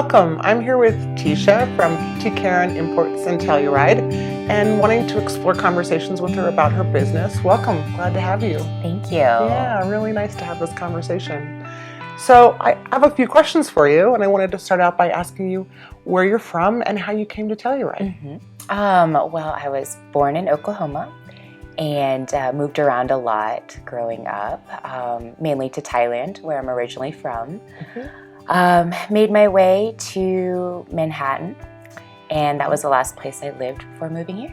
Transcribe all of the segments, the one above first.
Welcome. I'm here with Tesha from Karn Imports and Telluride and wanting to explore conversations with her about her business. Welcome. Glad to have you. Thank you. Yeah, really nice to have this conversation. So I have a few questions for you, and I wanted to start out by asking you where you're from and how you came to Telluride. Well, I was born in Oklahoma and moved around a lot growing up, mainly to Thailand, where I'm originally from. Made my way to Manhattan, and that was the last place I lived before moving here.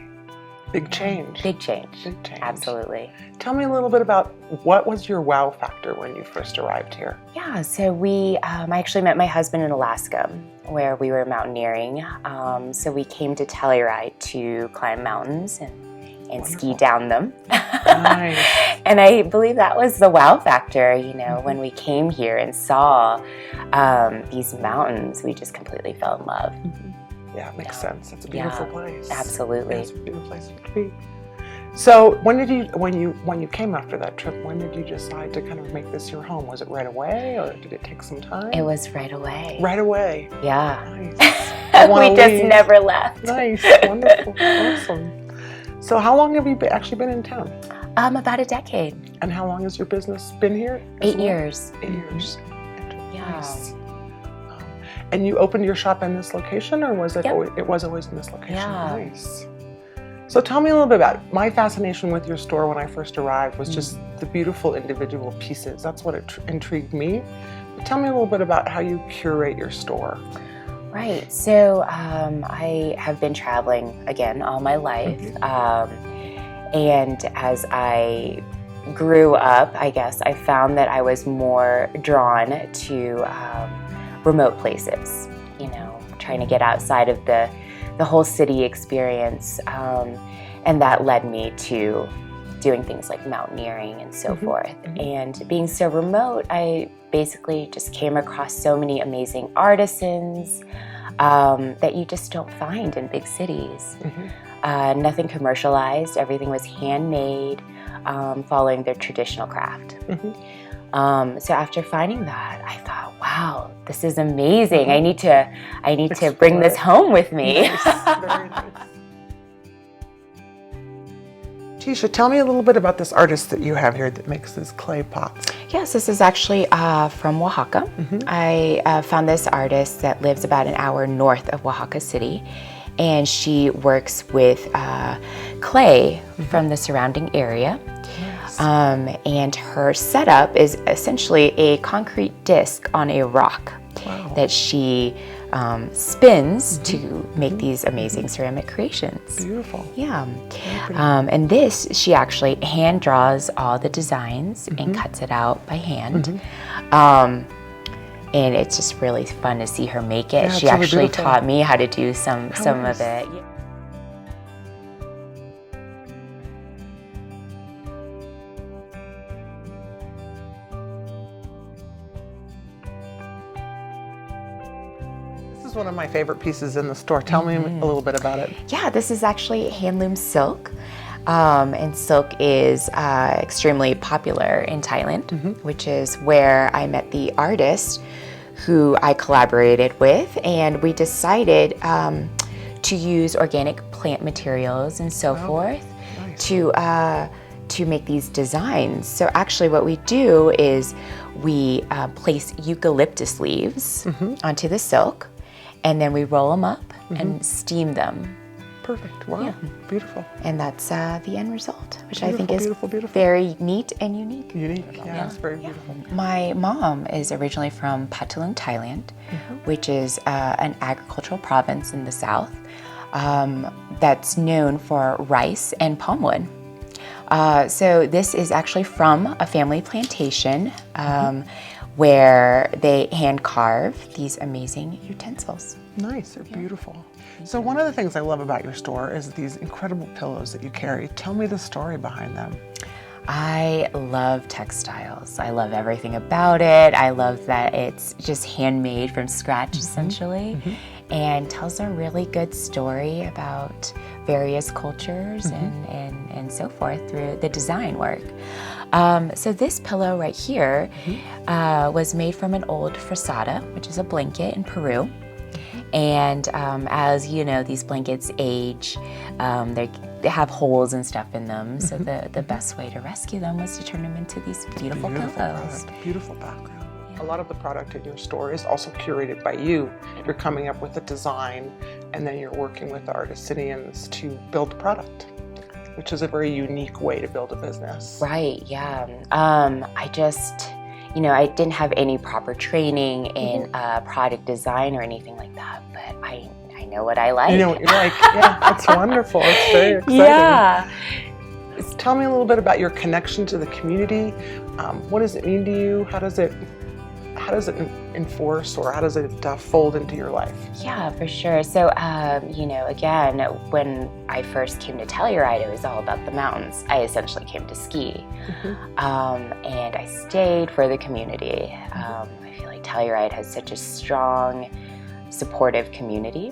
Big change. Big change. Big change. Absolutely. Tell me a little bit about what was your wow factor when you first arrived here? Yeah, so I actually met my husband in Alaska, where we were mountaineering. So we came to Telluride to climb mountains and ski down them. Nice. And I believe that was the wow factor, when we came here and saw these mountains, we just completely fell in love. Yeah, it makes sense. It's a beautiful place. Absolutely. Yeah, it's a beautiful place to be. So when you came after that trip, when did you decide to kind of make this your home? Was it right away or did it take some time? It was right away. Right away. Yeah. Nice. We just never left. Nice. Wonderful. Awesome. So how long have you actually been in town? About a decade. And how long has your business been here? 8 years. 8 years. Yeah. Nice. And you opened your shop in this location, or was it? Yep. It was always in this location. Yeah. Nice. So tell me a little bit about it. My fascination with your store when I first arrived was just the beautiful individual pieces. That's what intrigued me. But tell me a little bit about how you curate your store. Right. So I have been traveling again all my life. And as I grew up, I guess, I found that I was more drawn to remote places, trying to get outside of the whole city experience. And that led me to doing things like mountaineering and so forth. And being so remote, I basically just came across so many amazing artisans that you just don't find in big cities. Nothing commercialized, everything was handmade, following their traditional craft. So after finding that, I thought, wow, this is amazing. I need to bring this home with me. Nice. Very nice. Tesha, tell me a little bit about this artist that you have here that makes these clay pots. Yes, this is actually from Oaxaca. I found this artist that lives about an hour north of Oaxaca City, and she works with clay from the surrounding area. And her setup is essentially a concrete disc on a rock that she spins to make these amazing ceramic creations. Beautiful. Yeah. And this, she actually hand draws all the designs and cuts it out by hand. And it's just really fun to see her make it. Yeah, she actually beautiful. taught me how to do some of it. This is one of my favorite pieces in the store. Tell me a little bit about it. Yeah, this is actually handloom silk. And silk is extremely popular in Thailand, which is where I met the artist who I collaborated with, and we decided to use organic plant materials and so forth to make these designs. So actually what we do is we place eucalyptus leaves onto the silk, and then we roll them up and steam them. Perfect. Wow. Yeah. Beautiful. And that's the end result, which I think Beautiful, is beautiful. very neat and unique. Unique. Yeah, it's very beautiful. My mom is originally from Patalung, Thailand, which is an agricultural province in the south that's known for rice and palm wood. So this is actually from a family plantation where they hand carve these amazing utensils. Nice. They're beautiful. So one of the things I love about your store is these incredible pillows that you carry. Tell me the story behind them. I love textiles. I love everything about it. I love that it's just handmade from scratch, essentially, and tells a really good story about various cultures and so forth through the design work. So this pillow right here was made from an old frazada, which is a blanket in Peru. And as you know, these blankets age, they have holes and stuff in them. So the best way to rescue them was to turn them into these beautiful pillows. Product, beautiful background. A lot of the product in your store is also curated by you. You're coming up with a design, and then you're working with the artisans to build the product, which is a very unique way to build a business. Right, yeah. I just, I didn't have any proper training in product design or anything like that, but I know what I like. You know what you like. Yeah, that's wonderful. It's very exciting. Yeah. Tell me a little bit about your connection to the community. What does it mean to you? How does it enforce, or how does it fold into your life? Yeah, for sure. So, again, when I first came to Telluride, it was all about the mountains. I essentially came to ski, and I stayed for the community. I feel like Telluride has such a strong, supportive community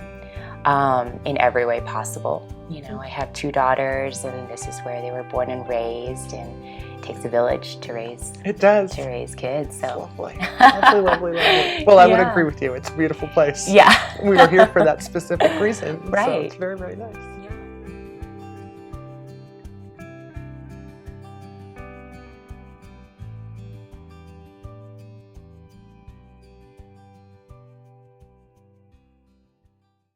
in every way possible. I have 2 daughters, and this is where they were born and raised, and it takes a village to raise. It does. To raise kids. So lovely, lovely. Well, I would agree with you. It's a beautiful place. Yeah. We are here for that specific reason. Right. So it's very, very nice.